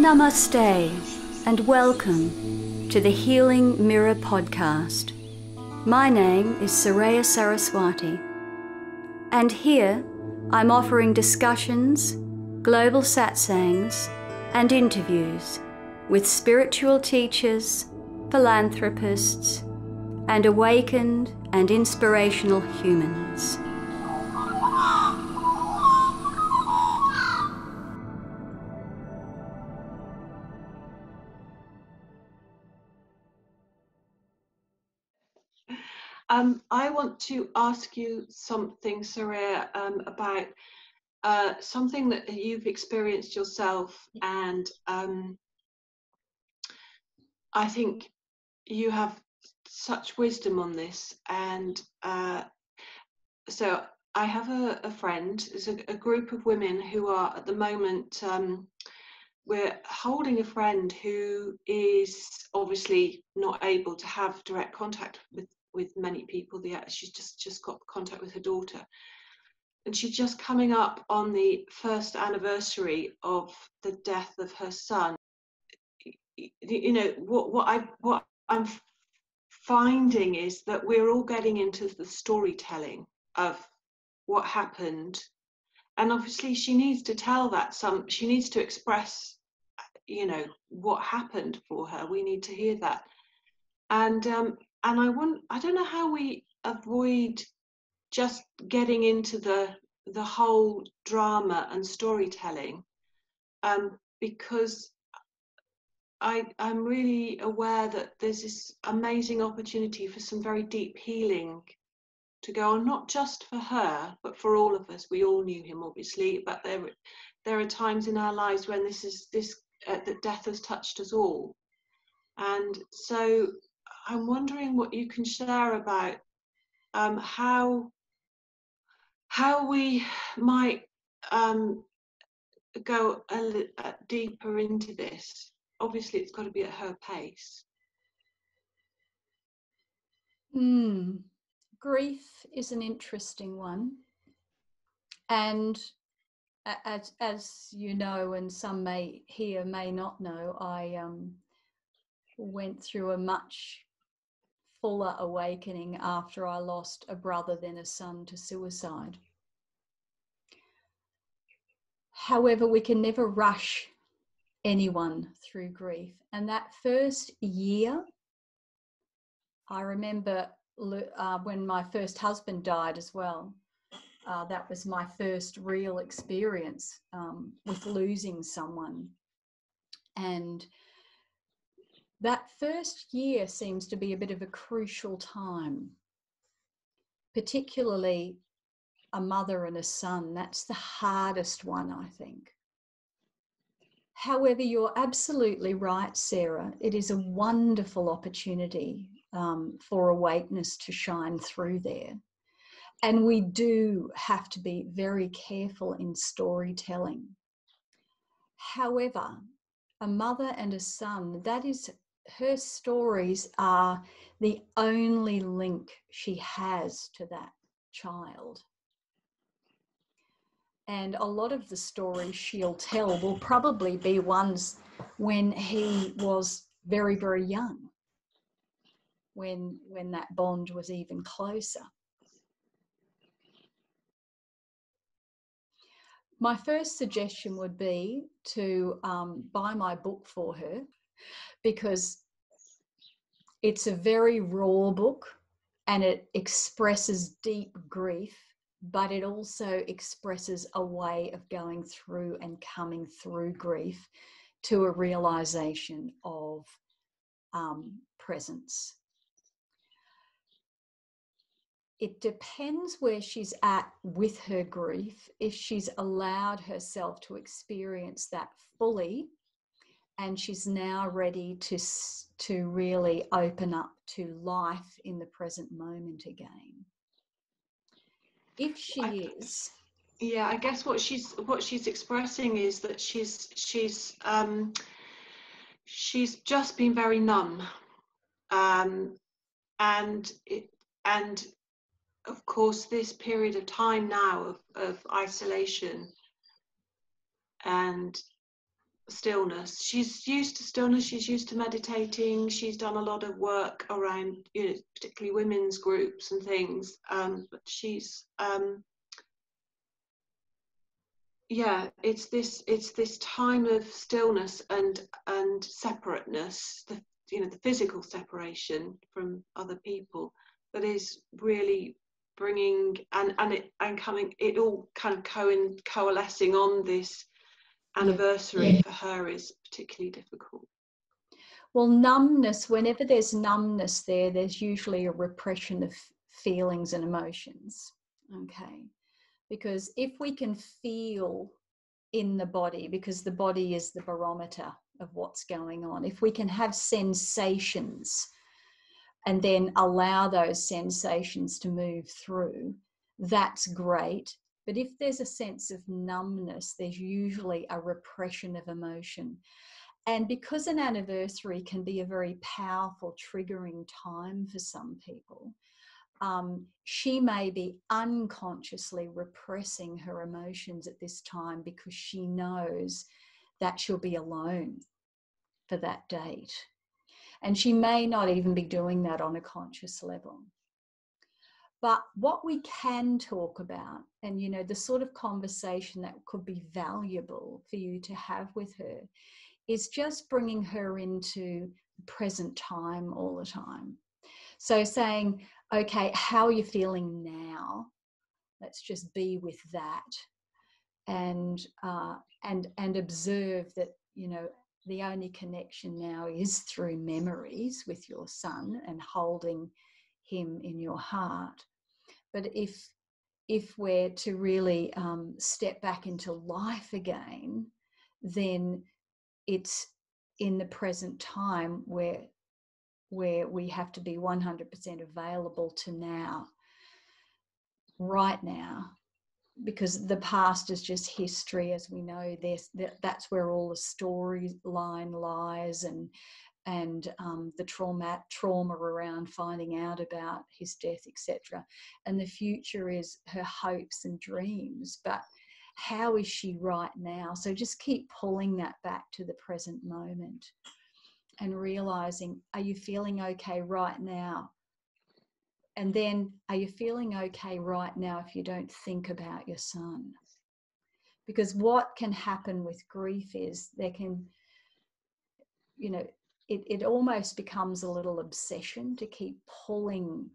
Namaste and welcome to the Healing Mirror podcast. My name is Soraya Saraswati, and here I'm offering discussions, global satsangs and interviews with spiritual teachers, philanthropists and awakened and inspirational humans. I want to ask you something, Soraya, about something that you've experienced yourself, and I think you have such wisdom on this. And so I have a friend, there's a group of women who are at the moment, we're holding a friend who is obviously not able to have direct contact with many people. She's just got contact with her daughter, and she's just coming up on the first anniversary of the death of her son. You know, what I'm finding is that we're all getting into the storytelling of what happened, and obviously she needs to tell that. She needs to express, you know, what happened for her. We need to hear that. And I don't know how we avoid just getting into the whole drama and storytelling, because I'm really aware that there's this amazing opportunity for some very deep healing to go on, not just for her, but for all of us. We all knew him, obviously, but there are times in our lives when that death has touched us all. And so I'm wondering what you can share about how we might go deeper into this. Obviously, it's got to be at her pace. Grief is an interesting one, and as you know, and some may not know, I went through a much fuller awakening after I lost a brother, then a son, to suicide. However, we can never rush anyone through grief, and that first year, I remember when my first husband died as well. That was my first real experience with losing someone. And that first year seems to be a bit of a crucial time, particularly a mother and a son. That's the hardest one, I think. However, you're absolutely right, Sarah. It is a wonderful opportunity for awakeness to shine through there. And we do have to be very careful in storytelling. However, a mother and a son, her stories are the only link she has to that child. And a lot of the stories she'll tell will probably be ones when he was very, very young, when that bond was even closer. My first suggestion would be to buy my book for her, because it's a very raw book and it expresses deep grief, but it also expresses a way of going through and coming through grief to a realization of presence. It depends where she's at with her grief, if she's allowed herself to experience that fully and she's now ready to really open up to life in the present moment again. If she is. Yeah, I guess what she's expressing is that she's just been very numb, and of course this period of time now of isolation and stillness. She's used to stillness, she's used to meditating, she's done a lot of work around, you know, particularly women's groups and things, but she's yeah, it's this time of stillness and separateness, the, you know, the physical separation from other people, that is really bringing and coming, it all kind of coalescing on this anniversary for her is particularly difficult. Well, numbness, whenever there's numbness there's usually a repression of feelings and emotions. Okay. Because if we can feel in the body, because the body is the barometer of what's going on, if we can have sensations and then allow those sensations to move through, that's great. But if there's a sense of numbness, there's usually a repression of emotion. And because an anniversary can be a very powerful triggering time for some people, she may be unconsciously repressing her emotions at this time because she knows that she'll be alone for that date. And she may not even be doing that on a conscious level. But what we can talk about, and you know, the sort of conversation that could be valuable for you to have with her, is just bringing her into present time all the time. So saying, okay, how are you feeling now? Let's just be with that, and observe that, you know, the only connection now is through memories with your son and holding him in your heart. But if we're to really step back into life again, then it's in the present time where we have to be 100% available to now, right now, because the past is just history, as we know. That's where all the storyline lies, and the trauma around finding out about his death, etc. And the future is her hopes and dreams, but how is she right now? So just keep pulling that back to the present moment and realizing, are you feeling okay right now? And then, are you feeling okay right now if you don't think about your son? Because what can happen with grief is there can, you know, it almost becomes a little obsession to keep pulling,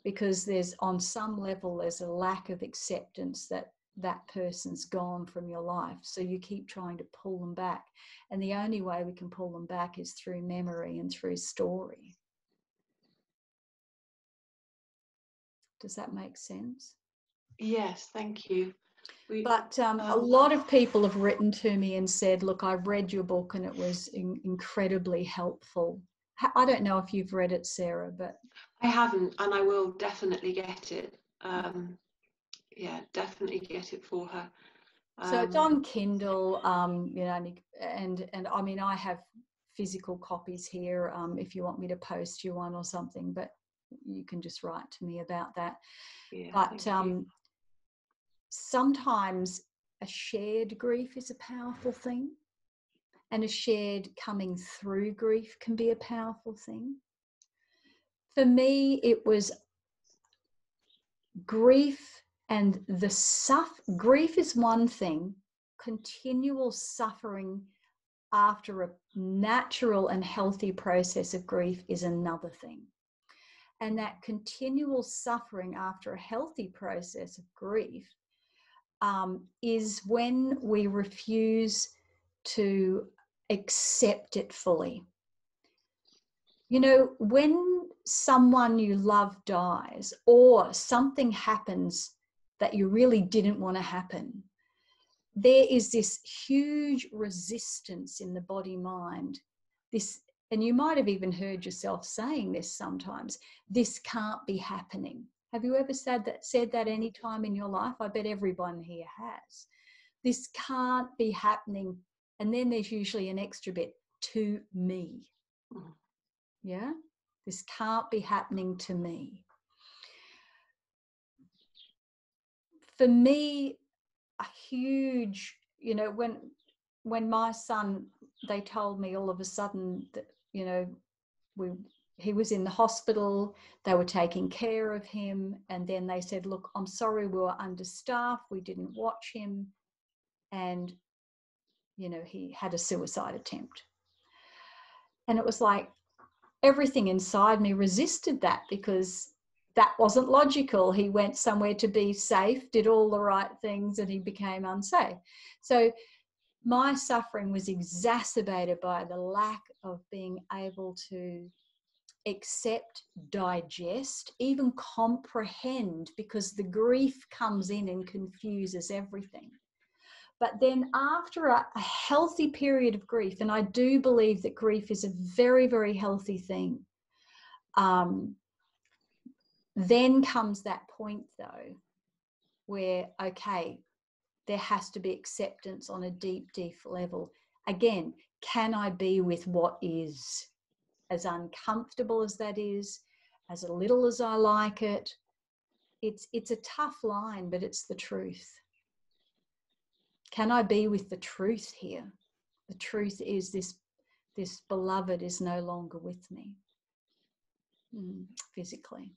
because there's, on some level, there's a lack of acceptance that that person's gone from your life. So you keep trying to pull them back. And the only way we can pull them back is through memory and through story. Does that make sense? Yes, thank you. But a lot of people have written to me and said, look, I read your book and it was incredibly helpful. I don't know if you've read it, Sarah, but... I haven't, and I will definitely get it. Yeah, definitely get it for her. So it's on Kindle, you know, and I mean, I have physical copies here if you want me to post you one or something, but you can just write to me about that. Yeah, but sometimes a shared grief is a powerful thing, and a shared coming through grief can be a powerful thing. For me, it was grief, and grief is one thing, continual suffering after a natural and healthy process of grief is another thing. And that continual suffering after a healthy process of grief is when we refuse to accept it fully. You know, when someone you love dies, or something happens that you really didn't want to happen, there is this huge resistance in the body-mind. And you might have even heard yourself saying this sometimes, this can't be happening. Have you ever said that any time in your life? I bet everyone here has. This can't be happening. And then there's usually an extra bit, to me. Yeah? This can't be happening to me. For me, a huge, you know, when my son, they told me all of a sudden that, you know, he was in the hospital, they were taking care of him, and then they said, look, I'm sorry, we were understaffed, we didn't watch him, and, you know, he had a suicide attempt. And it was like everything inside me resisted that, because that wasn't logical. He went somewhere to be safe, did all the right things, and he became unsafe. So my suffering was exacerbated by the lack of being able to accept, digest, even comprehend, because the grief comes in and confuses everything. But then after a healthy period of grief, and I do believe that grief is a very, very healthy thing, then comes that point though, where, okay, there has to be acceptance on a deep, deep level. Again, can I be with what is? As uncomfortable as that is, as a little as I like it, it's a tough line, but it's the truth. Can I be with the truth here? The truth is this beloved is no longer with me physically.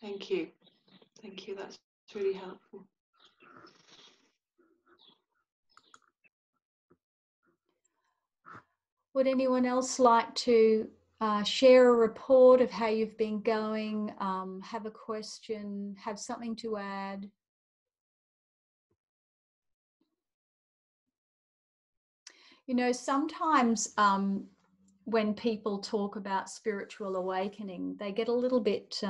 Thank you. Thank you. That's really helpful. Would anyone else like to share a report of how you've been going, have a question, have something to add? You know, sometimes when people talk about spiritual awakening, they get a little bit,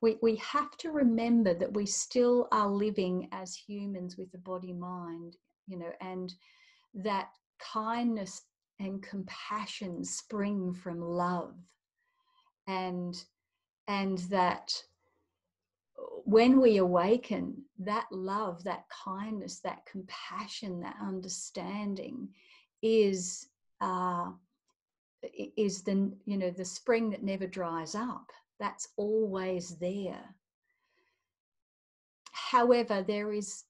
we have to remember that we still are living as humans with a body mind, you know, and that kindness and compassion spring from love, and that when we awaken, that love, that kindness, that compassion, that understanding is the, you know, the spring that never dries up. That's always there. However, there is,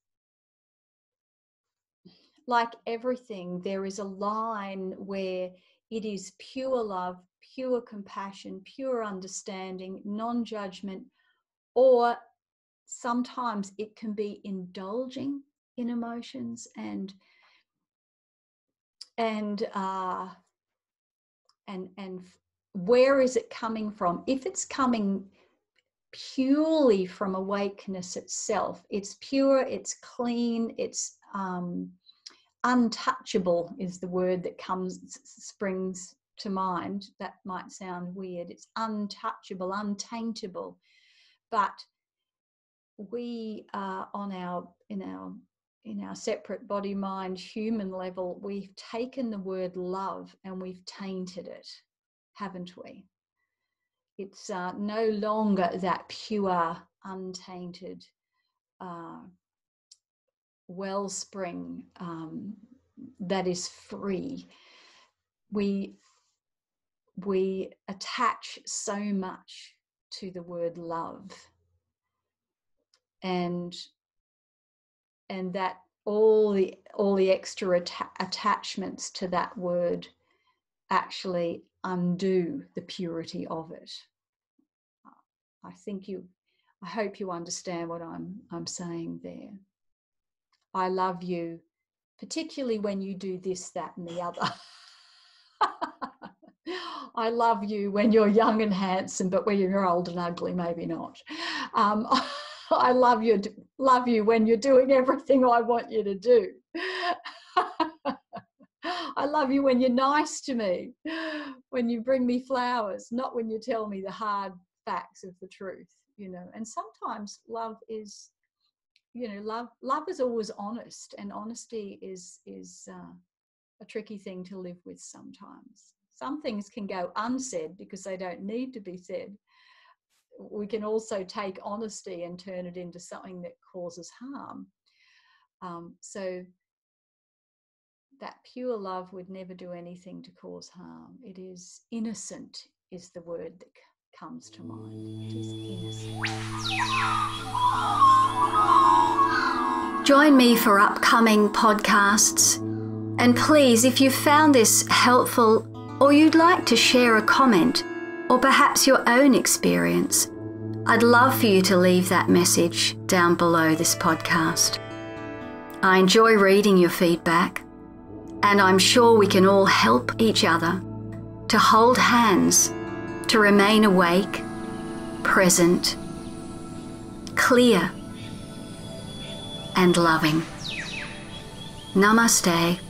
like everything, there is a line where it is pure love, pure compassion, pure understanding, non-judgment, or sometimes it can be indulging in emotions and where is it coming from? If it's coming purely from awakeness itself, it's pure, it's clean, it's untouchable is the word that springs to mind. That might sound weird. It's untouchable, untaintable. But we are in our separate body mind human level, we've taken the word love and we've tainted it, haven't we? It's no longer that pure, untainted wellspring that is free. We attach so much to the word love, and that all the extra attachments to that word actually undo the purity of it. I hope you understand what I'm saying there. I love you, particularly when you do this, that, and the other. I love you when you're young and handsome, but when you're old and ugly, maybe not. I love you when you're doing everything I want you to do. I love you when you're nice to me, when you bring me flowers, not when you tell me the hard facts of the truth, you know. And sometimes love is, you know, love is always honest, and honesty is a tricky thing to live with sometimes. Some things can go unsaid because they don't need to be said. We can also take honesty and turn it into something that causes harm. So that pure love would never do anything to cause harm. It is innocent, is the word that comes to mind. It is innocent. Join me for upcoming podcasts. And please, if you found this helpful or you'd like to share a comment or perhaps your own experience, I'd love for you to leave that message down below this podcast. I enjoy reading your feedback, and I'm sure we can all help each other to hold hands, to remain awake, present, clear, and loving. Namaste.